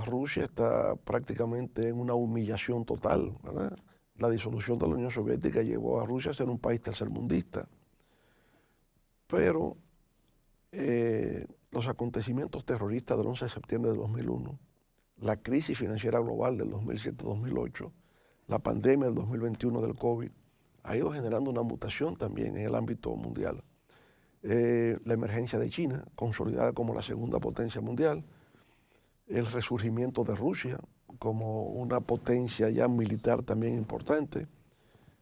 Rusia está prácticamente en una humillación total, ¿verdad? La disolución de la Unión Soviética llevó a Rusia a ser un país tercermundista. Pero los acontecimientos terroristas del 11 de septiembre de 2001, la crisis financiera global del 2007-2008, la pandemia del 2021 del COVID, ha ido generando una mutación también en el ámbito mundial. La emergencia de China, consolidada como la segunda potencia mundial, el resurgimiento de Rusia como una potencia ya militar también importante,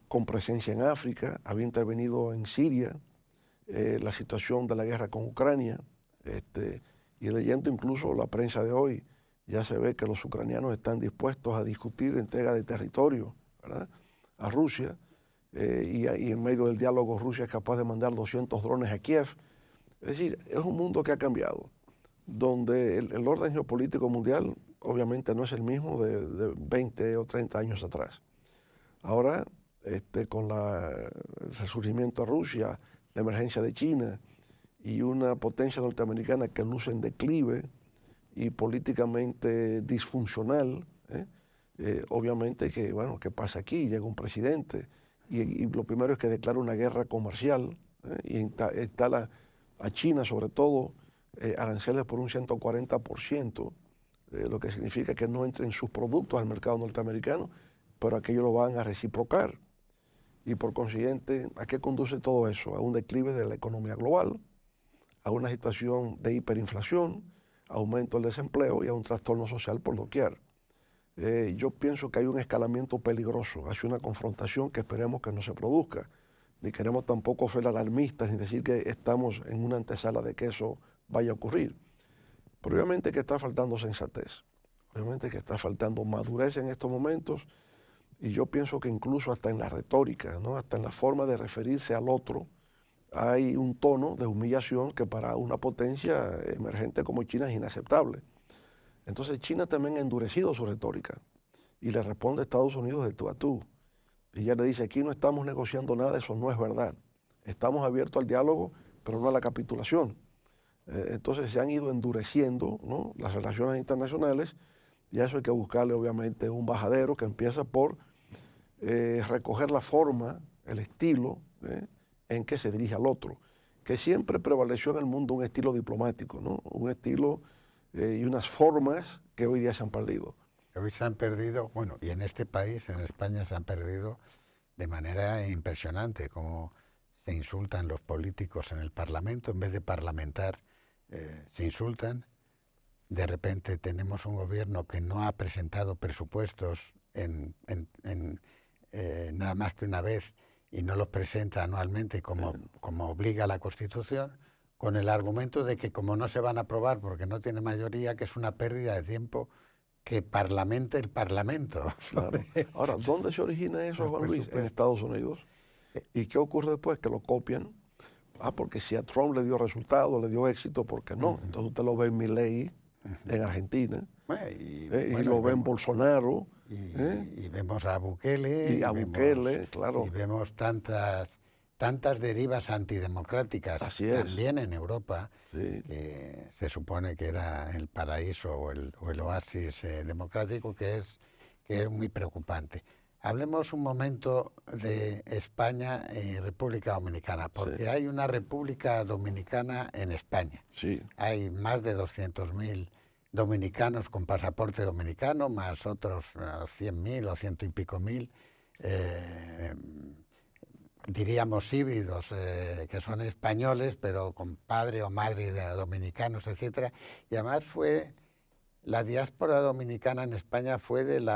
con presencia en África, había intervenido en Siria, la situación de la guerra con Ucrania, y leyendo incluso la prensa de hoy, ya se ve que los ucranianos están dispuestos a discutir entrega de territorio, ¿verdad?, a Rusia, y en medio del diálogo Rusia es capaz de mandar 200 drones a Kiev. Es decir, es un mundo que ha cambiado, donde el orden geopolítico mundial obviamente no es el mismo de 20 o 30 años atrás. Ahora, con el resurgimiento de Rusia, la emergencia de China y una potencia norteamericana que luce en declive y políticamente disfuncional, obviamente que, bueno, ¿qué pasa aquí? Llega un presidente y lo primero es que declara una guerra comercial, y instala a China sobre todo aranceles por un 140%, lo que significa que no entren sus productos al mercado norteamericano, pero aquellos lo van a reciprocar. Y por consiguiente, ¿a qué conduce todo eso? A un declive de la economía global, a una situación de hiperinflación, aumento del desempleo y a un trastorno social por doquier. Yo pienso que hay un escalamiento peligroso hacia una confrontación que esperemos que no se produzca. Ni queremos tampoco ser alarmistas ni decir que estamos en una antesala de que eso vaya a ocurrir. Pero obviamente que está faltando sensatez, obviamente que está faltando madurez en estos momentos, y yo pienso que incluso hasta en la retórica, ¿no? Hasta en la forma de referirse al otro, hay un tono de humillación que para una potencia emergente como China es inaceptable. Entonces China también ha endurecido su retórica y le responde a Estados Unidos de tú a tú. Y ella le dice, aquí no estamos negociando nada, eso no es verdad. Estamos abiertos al diálogo, pero no a la capitulación. Entonces se han ido endureciendo, ¿no?, las relaciones internacionales, y a eso hay que buscarle obviamente un bajadero que empieza por recoger la forma, el estilo en que se dirige al otro, que siempre prevaleció en el mundo un estilo diplomático, ¿no?, un estilo y unas formas que hoy día se han perdido. Hoy se han perdido, bueno, y en este país, en España, se han perdido de manera impresionante, como se insultan los políticos en el Parlamento, en vez de parlamentar, se insultan. De repente tenemos un gobierno que no ha presentado presupuestos nada más que una vez y no los presenta anualmente como obliga la Constitución, con el argumento de que como no se van a aprobar porque no tiene mayoría, que es una pérdida de tiempo que parlamente el Parlamento. Claro. Ahora, ¿dónde se origina eso, Juan Luis? En Estados Unidos. ¿Y qué ocurre después? Que lo copian. Porque si a Trump le dio resultado, le dio éxito, ¿por qué no? Entonces usted lo ve en Milei, en Argentina, y lo ve en Bolsonaro. Y vemos a Bukele. Y a Bukele, claro. Y vemos tantas derivas antidemocráticas también en Europa, sí, que se supone que era el paraíso o el oasis democrático, que es muy preocupante. Hablemos un momento de España y República Dominicana, porque sí, hay una República Dominicana en España. Sí. Hay más de 200.000 dominicanos con pasaporte dominicano, más otros 100.000 o 100 y pico mil, diríamos híbridos, que son españoles, pero con padre o madre de dominicanos, etcétera. Y además la diáspora dominicana en España fue en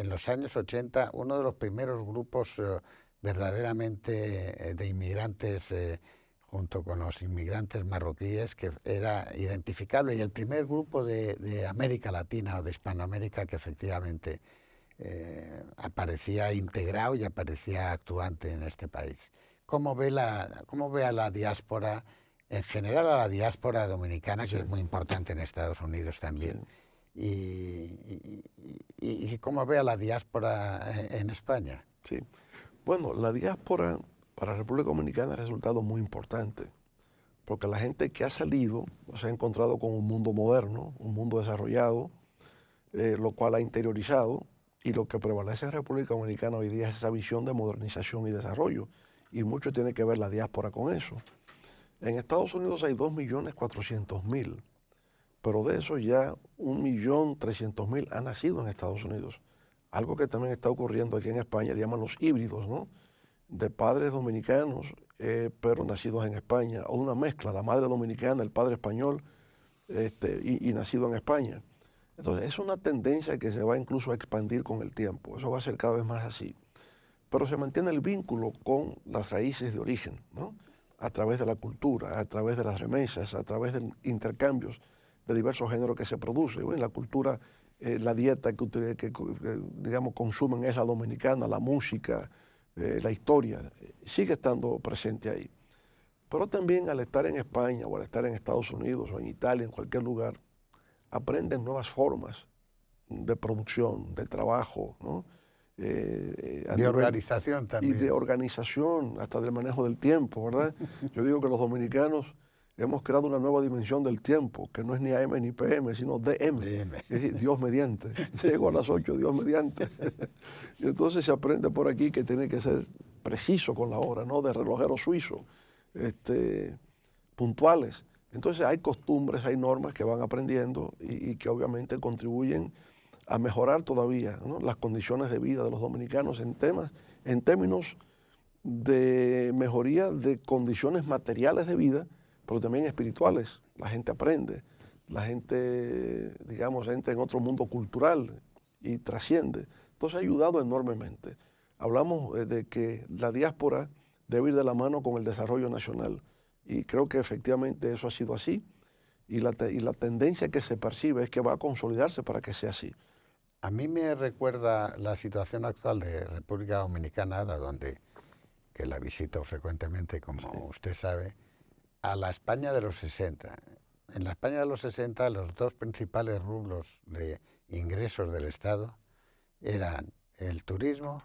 los años 80 uno de los primeros grupos verdaderamente de inmigrantes, junto con los inmigrantes marroquíes, que era identificable, y el primer grupo de América Latina o de Hispanoamérica que efectivamente aparecía integrado y aparecía actuante en este país. ¿Cómo ve a la diáspora, en general a la diáspora dominicana, que es muy importante en Estados Unidos también, y cómo ve a la diáspora en España? Sí, bueno, la diáspora para la República Dominicana ha resultado muy importante, porque la gente que ha salido se ha encontrado con un mundo moderno, un mundo desarrollado, lo cual ha interiorizado, y lo que prevalece en República Dominicana hoy día es esa visión de modernización y desarrollo, y mucho tiene que ver la diáspora con eso. En Estados Unidos hay 2.400.000, pero de eso ya 1.300.000 han nacido en Estados Unidos. Algo que también está ocurriendo aquí en España, le llaman los híbridos, ¿no?, de padres dominicanos, pero nacidos en España, o una mezcla, la madre dominicana, el padre español, y nacido en España. Entonces, es una tendencia que se va incluso a expandir con el tiempo. Eso va a ser cada vez más así. Pero se mantiene el vínculo con las raíces de origen, ¿no?, a través de la cultura, a través de las remesas, a través de intercambios de diversos géneros que se producen. Bueno, la cultura, la dieta que digamos, consumen es la dominicana, la música, la historia, sigue estando presente ahí. Pero también al estar en España o al estar en Estados Unidos o en Italia, en cualquier lugar, aprenden nuevas formas de producción, de trabajo, ¿no?, de organización también. Y de organización, hasta del manejo del tiempo, ¿verdad? Yo digo que los dominicanos hemos creado una nueva dimensión del tiempo, que no es ni AM ni PM, sino DM. Es decir, Dios mediante. Llego a las 8, Dios mediante. Y entonces se aprende por aquí que tiene que ser preciso con la hora, no de relojero suizo, puntuales. Entonces hay costumbres, hay normas que van aprendiendo y que obviamente contribuyen a mejorar todavía, ¿no?, las condiciones de vida de los dominicanos en términos de mejoría de condiciones materiales de vida, pero también espirituales. La gente aprende, la gente, digamos, entra en otro mundo cultural y trasciende. Entonces ha ayudado enormemente. Hablamos de que la diáspora debe ir de la mano con el desarrollo nacional y creo que efectivamente eso ha sido así y la tendencia que se percibe es que va a consolidarse para que sea así. A mí me recuerda la situación actual de República Dominicana, donde que la visito frecuentemente, como Sí. usted sabe, a la España de los 60. En la España de los 60 los dos principales rubros de ingresos del Estado eran el turismo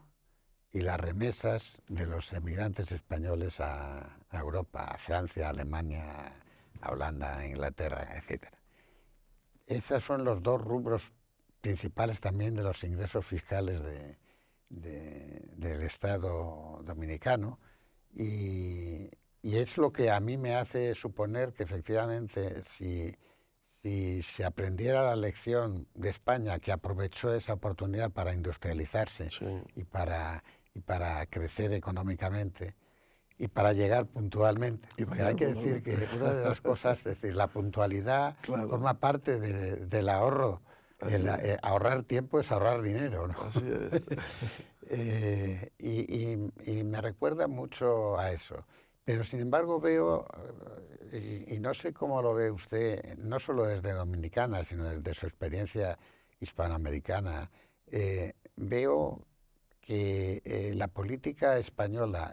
y las remesas de los emigrantes españoles a Europa, a Francia, a Alemania, a Holanda, a Inglaterra, etc. Esos son los dos rubros principales también de los ingresos fiscales del Estado dominicano y es lo que a mí me hace suponer que efectivamente si se aprendiera la lección de España, que aprovechó esa oportunidad para industrializarse Sí. y para crecer económicamente y para llegar puntualmente. Porque hay que decir que una de las cosas, es decir, la puntualidad Claro. forma parte del ahorro. Ahorrar tiempo es ahorrar dinero, ¿no? Así es. Y me recuerda mucho a eso. Pero sin embargo veo, y no sé cómo lo ve usted, no solo desde Dominicana, sino desde su experiencia hispanoamericana, veo que la política española,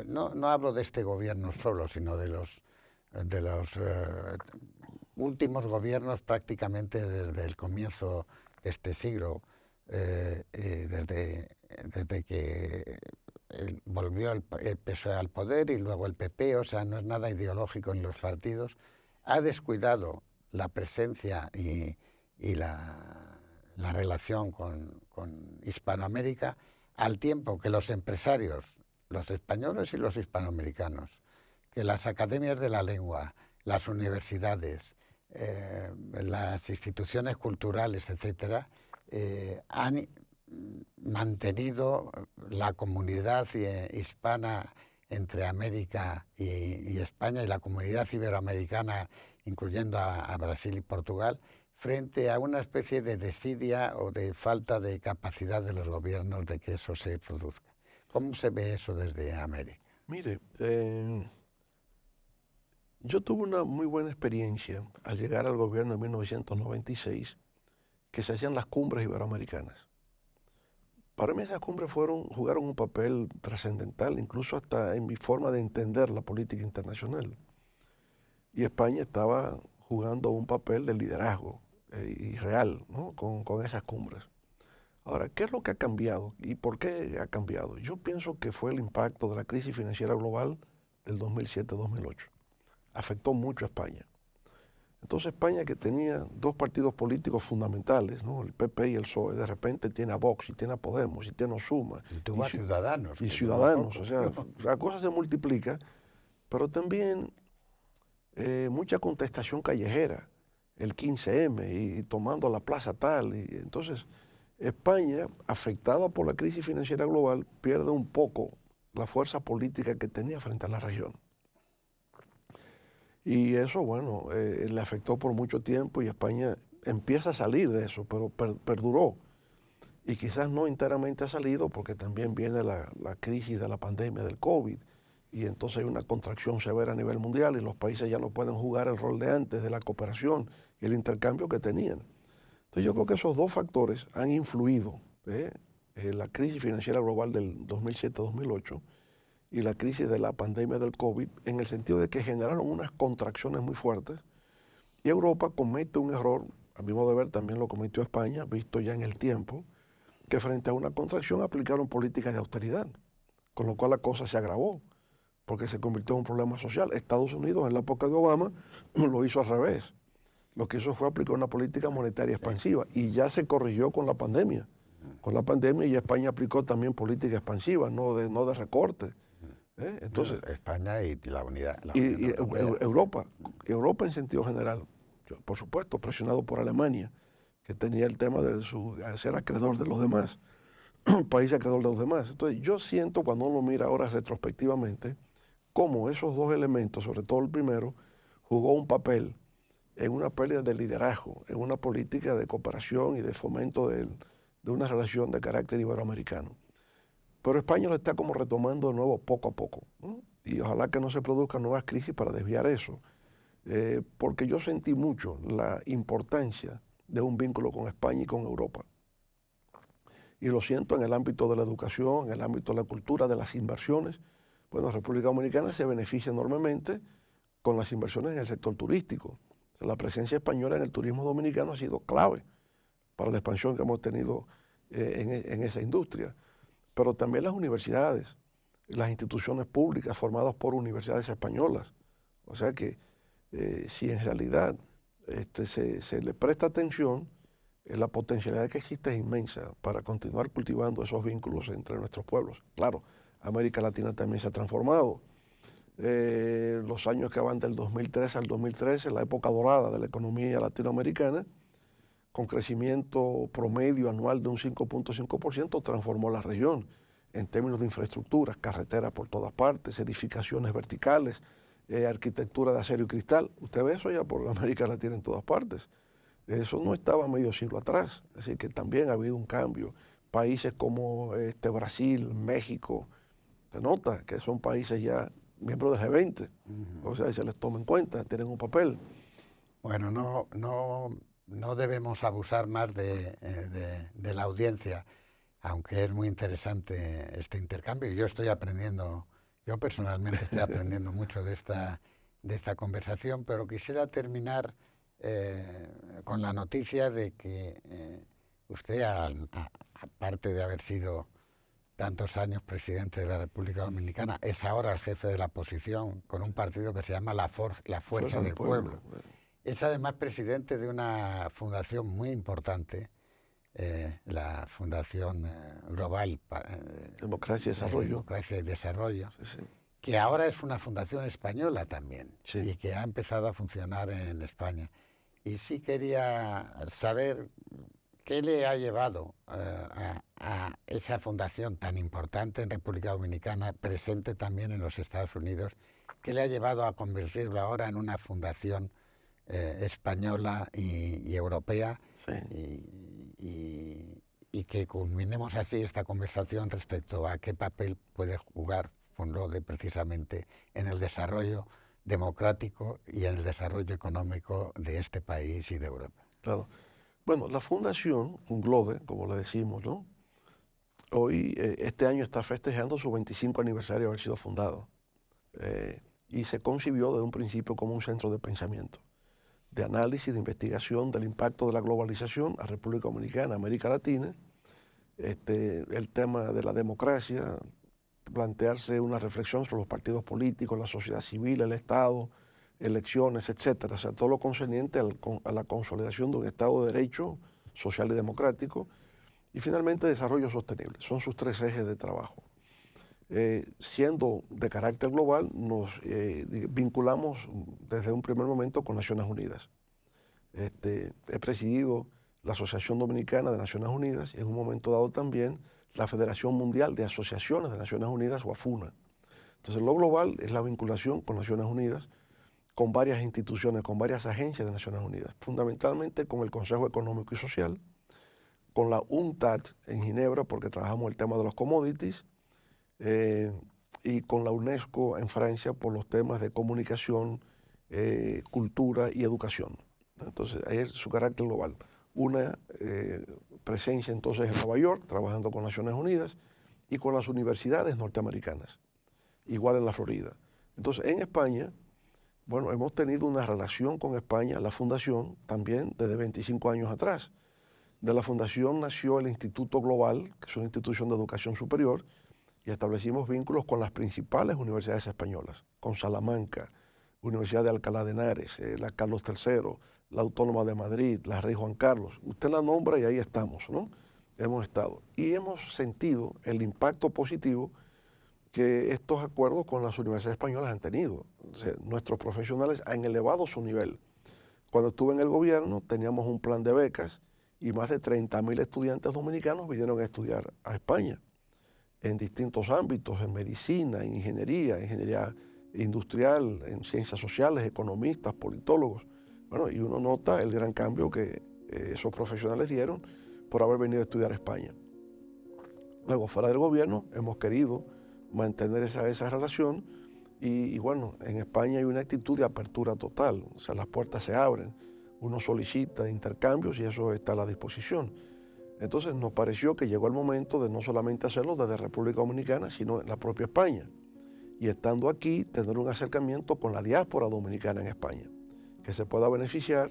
no hablo de este gobierno solo, sino de los últimos gobiernos prácticamente desde el comienzo de este siglo, desde que volvió el PSOE al poder y luego el PP, o sea, no es nada ideológico en los partidos, ha descuidado la presencia y la relación con Hispanoamérica, al tiempo que los empresarios, los españoles y los hispanoamericanos, que las academias de la lengua, las universidades, las instituciones culturales, etcétera, han mantenido la comunidad hispana entre América y España y la comunidad iberoamericana, incluyendo a Brasil y Portugal, frente a una especie de desidia o de falta de capacidad de los gobiernos de que eso se produzca. ¿Cómo se ve eso desde América? Mire, yo tuve una muy buena experiencia al llegar al gobierno en 1996, que se hacían las cumbres iberoamericanas. Para mí esas cumbres jugaron un papel trascendental, incluso hasta en mi forma de entender la política internacional. Y España estaba jugando un papel de liderazgo y real, ¿no?, con esas cumbres. Ahora, ¿qué es lo que ha cambiado y por qué ha cambiado? Yo pienso que fue el impacto de la crisis financiera global del 2007-2008. Afectó mucho a España. Entonces España, que tenía dos partidos políticos fundamentales, ¿no?, el PP y el PSOE, de repente tiene a Vox, y tiene a Podemos, y tiene a Suma. Y tuvo a Ciudadanos. Y Ciudadanos, o sea, la cosa se multiplica, pero también mucha contestación callejera, el 15M y tomando la plaza tal. Y entonces España, afectada por la crisis financiera global, pierde un poco la fuerza política que tenía frente a la región. Y eso, bueno, le afectó por mucho tiempo y España empieza a salir de eso, pero perduró. Y quizás no enteramente ha salido porque también viene la crisis de la pandemia del COVID y entonces hay una contracción severa a nivel mundial y los países ya no pueden jugar el rol de antes de la cooperación y el intercambio que tenían. Entonces yo creo que esos dos factores han influido, la crisis financiera global del 2007-2008 y la crisis de la pandemia del COVID, en el sentido de que generaron unas contracciones muy fuertes y Europa comete un error, a mi modo de ver también lo cometió España, visto ya en el tiempo, que frente a una contracción aplicaron políticas de austeridad, con lo cual la cosa se agravó, porque se convirtió en un problema social. Estados Unidos en la época de Obama lo hizo al revés. Lo que hizo fue aplicar una política monetaria expansiva y ya se corrigió con la pandemia. Con la pandemia ya España aplicó también política expansiva, no de recorte. Entonces, España y la unidad. Y Europa en sentido general, por supuesto, presionado por Alemania, que tenía el tema de ser acreedor de los demás, país acreedor de los demás. Entonces, yo siento cuando uno mira ahora retrospectivamente, cómo esos dos elementos, sobre todo el primero, jugó un papel en una pérdida de liderazgo, en una política de cooperación y de fomento de una relación de carácter iberoamericano. Pero España lo está como retomando de nuevo poco a poco, ¿no? Y ojalá que no se produzcan nuevas crisis para desviar eso, porque yo sentí mucho la importancia de un vínculo con España y con Europa. Y lo siento en el ámbito de la educación, en el ámbito de la cultura, de las inversiones. Bueno, República Dominicana se beneficia enormemente con las inversiones en el sector turístico. O sea, la presencia española en el turismo dominicano ha sido clave para la expansión que hemos tenido en esa industria. Pero también las universidades, las instituciones públicas formadas por universidades españolas. O sea que si en realidad se le presta atención, la potencialidad que existe es inmensa para continuar cultivando esos vínculos entre nuestros pueblos. Claro, América Latina también se ha transformado. Los años que van del 2003 al 2013, la época dorada de la economía latinoamericana, con crecimiento promedio anual de un 5.5%, transformó la región en términos de infraestructuras, carreteras por todas partes, edificaciones verticales, arquitectura de acero y cristal. Usted ve eso ya por América Latina en todas partes. Eso no estaba medio siglo atrás, así que también ha habido un cambio. Países como Brasil, México, se nota que son países ya miembros del G20, o sea, se les toma en cuenta, tienen un papel. Bueno, no debemos abusar más de la audiencia, aunque es muy interesante este intercambio. Yo personalmente estoy aprendiendo mucho de esta conversación, pero quisiera terminar con la noticia de que usted, aparte de haber sido tantos años presidente de la República Dominicana, es ahora el jefe de la oposición con un partido que se llama la Fuerza del Pueblo. Es además presidente de una fundación muy importante, la Fundación Global Democracia y Desarrollo. Democracia y Desarrollo, Sí. Que ahora es una fundación española también, Sí. Y que ha empezado a funcionar en España. Y sí quería saber qué le ha llevado a esa fundación tan importante en República Dominicana, presente también en los Estados Unidos, qué le ha llevado a convertirlo ahora en una fundación española y europea, Sí. y que culminemos así esta conversación respecto a qué papel puede jugar Funlode precisamente en el desarrollo democrático y en el desarrollo económico de este país y de Europa. Claro. Bueno, la fundación Funlode, como le decimos, ¿no? Hoy, este año está festejando su 25 aniversario de haber sido fundado. Y se concibió desde un principio como un centro de pensamiento, de análisis, de investigación del impacto de la globalización a República Dominicana, América Latina, el tema de la democracia, plantearse una reflexión sobre los partidos políticos, la sociedad civil, el Estado, elecciones, etcétera. O sea, todo lo concerniente a la consolidación de un Estado de Derecho social y democrático. Y finalmente, desarrollo sostenible. Son sus tres ejes de trabajo. Siendo de carácter global, nos vinculamos desde un primer momento con Naciones Unidas. He presidido la Asociación Dominicana de Naciones Unidas y en un momento dado también la Federación Mundial de Asociaciones de Naciones Unidas, o AFUNA. Entonces, lo global es la vinculación con Naciones Unidas, con varias instituciones, con varias agencias de Naciones Unidas, fundamentalmente con el Consejo Económico y Social, con la UNCTAD en Ginebra, porque trabajamos el tema de los commodities, y con la UNESCO en Francia por los temas de comunicación, cultura y educación. Entonces, ahí es su carácter global. Una presencia entonces en Nueva York, trabajando con Naciones Unidas, y con las universidades norteamericanas, igual en la Florida. Entonces, en España, bueno, hemos tenido una relación con España, la fundación, también desde 25 años atrás. De la fundación nació el Instituto Global, que es una institución de educación superior, y establecimos vínculos con las principales universidades españolas, con Salamanca, Universidad de Alcalá de Henares, la Carlos III, la Autónoma de Madrid, la Rey Juan Carlos. Usted la nombra y ahí estamos, ¿no? Hemos estado. Y hemos sentido el impacto positivo que estos acuerdos con las universidades españolas han tenido. O sea, nuestros profesionales han elevado su nivel. Cuando estuve en el gobierno teníamos un plan de becas y más de 30.000 estudiantes dominicanos vinieron a estudiar a España en distintos ámbitos, en medicina, en ingeniería industrial, en ciencias sociales, economistas, politólogos. Bueno, y uno nota el gran cambio que esos profesionales dieron por haber venido a estudiar a España. Luego, fuera del gobierno, hemos querido mantener esa relación y bueno, en España hay una actitud de apertura total, o sea, las puertas se abren, uno solicita intercambios y eso está a la disposición. Entonces nos pareció que llegó el momento de no solamente hacerlo desde República Dominicana, sino en la propia España. Y estando aquí, tener un acercamiento con la diáspora dominicana en España, que se pueda beneficiar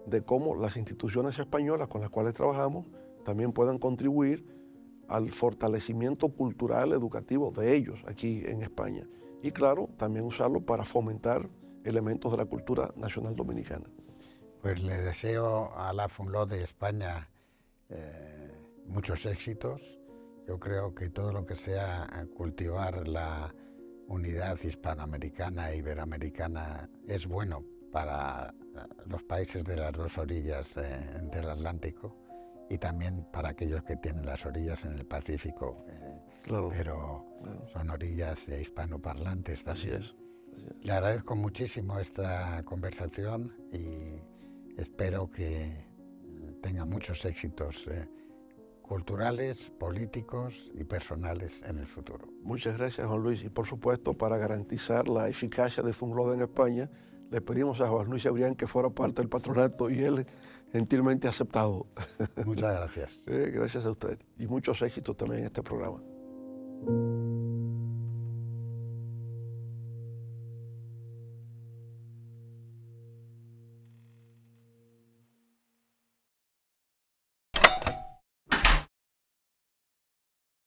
de cómo las instituciones españolas con las cuales trabajamos también puedan contribuir al fortalecimiento cultural, educativo de ellos aquí en España. Y claro, también usarlo para fomentar elementos de la cultura nacional dominicana. Pues le deseo a la FUNLOD de España muchos éxitos. Yo creo que todo lo que sea cultivar la unidad hispanoamericana e iberoamericana es bueno para los países de las dos orillas del Atlántico y también para aquellos que tienen las orillas en el Pacífico, Claro, pero claro. son orillas hispanoparlantes también. Así es. Le agradezco muchísimo esta conversación y espero que tenga muchos éxitos culturales, políticos y personales en el futuro. Muchas gracias, Juan Luis. Y por supuesto, para garantizar la eficacia de FUNLOD en España, le pedimos a Juan Luis Cebrián que fuera parte del patronato y él gentilmente ha aceptado. Muchas gracias. Gracias a usted y muchos éxitos también en este programa.